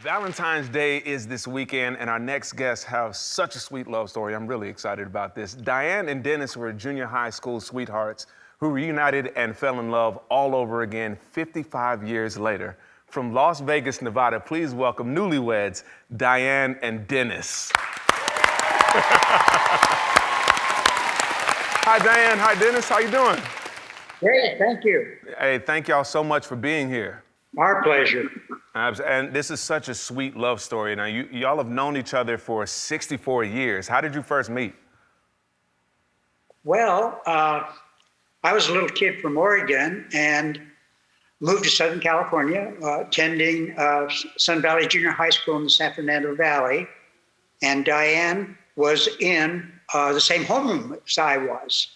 Valentine's Day is this weekend, and our next guests have such a sweet love story. I'm really excited about this. Diane and Dennis were junior high school sweethearts who reunited and fell in love all over again 55 years later. From Las Vegas, Nevada, please welcome newlyweds, Diane and Dennis. Hi, Diane. Hi, Dennis. How you doing? Great, thank you. Hey, thank y'all so much for being here. Our pleasure. And this is such a sweet love story. Now, y'all have known each other for 64 years. How did you first meet? Well, I was a little kid from Oregon and moved to Southern California, attending Sun Valley Junior High School in the San Fernando Valley. And Diane was in the same homeroom as I was.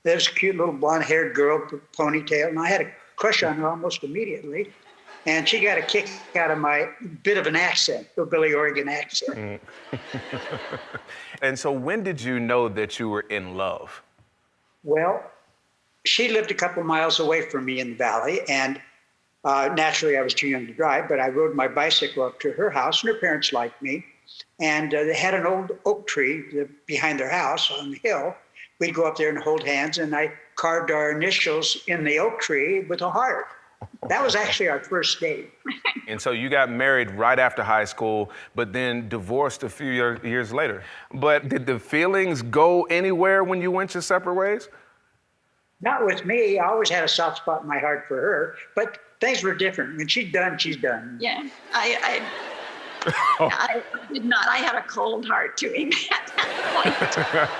There was a cute little blonde-haired girl with a ponytail, and I had a crush on her almost immediately. And she got a kick out of my bit of an accent, the Billy Oregon accent. And so when did you know that you were in love? Well, she lived a couple miles away from me in the valley, and naturally I was too young to drive, but I rode my bicycle up to her house, and her parents liked me. And they had an old oak tree behind their house on the hill. We'd go up there and hold hands, and I carved our initials in the oak tree with a heart. That was actually our first date. And so you got married right after high school, but then divorced a few years later. But did the feelings go anywhere when you went your separate ways? Not with me. I always had a soft spot in my heart for her, but things were different. When she's done, she's done. Yeah, I did not. I had a cold heart to him at that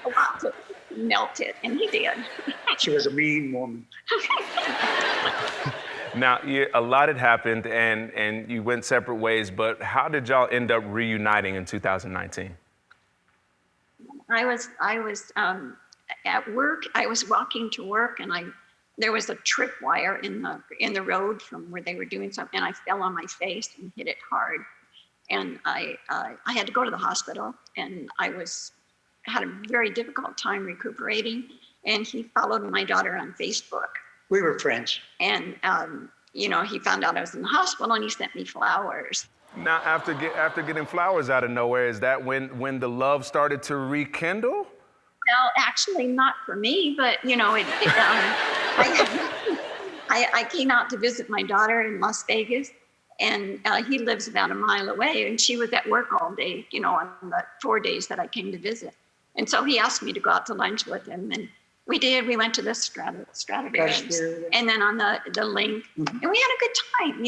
point. A lot to melt it, and he did. She was a mean woman. Now, a lot had happened, and you went separate ways, but how did y'all end up reuniting in 2019? I was at work. I was walking to work, and there was a tripwire in the road from where they were doing something, and I fell on my face and hit it hard, and I had to go to the hospital, and had a very difficult time recuperating. And he followed my daughter on Facebook. We were friends. And he found out I was in the hospital, and he sent me flowers. Now, after getting flowers out of nowhere, is that when the love started to rekindle? Well, actually, not for me, but I came out to visit my daughter in Las Vegas, and he lives about a mile away, and she was at work all day, on the 4 days that I came to visit. And so he asked me to go out to lunch with him, and we did. We went to the Stradivarius, and then on the link, and we had a good time.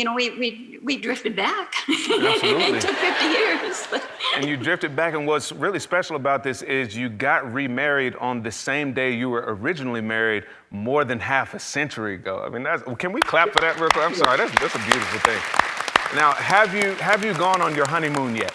We drifted back. Absolutely. It took 50 years. And you drifted back, and what's really special about this is you got remarried on the same day you were originally married more than half a century ago. I mean, can we clap for that real quick? I'm sorry, that's a beautiful thing. Now, have you gone on your honeymoon yet?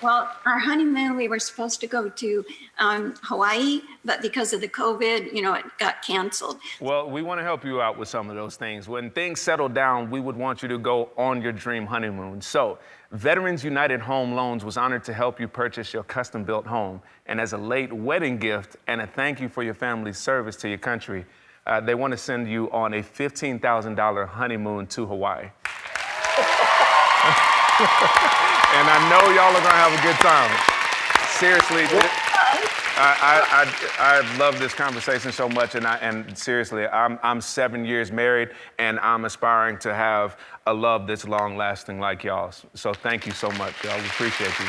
Well, our honeymoon, we were supposed to go to Hawaii, but because of the COVID, it got canceled. Well, we want to help you out with some of those things. When things settle down, we would want you to go on your dream honeymoon. So, Veterans United Home Loans was honored to help you purchase your custom-built home. And as a late wedding gift and a thank you for your family's service to your country, they want to send you on a $15,000 honeymoon to Hawaii. And I know y'all are gonna have a good time. Seriously, I love this conversation so much, and seriously, I'm 7 years married, and I'm aspiring to have a love that's long lasting like y'all's. So thank you so much, y'all. We appreciate you.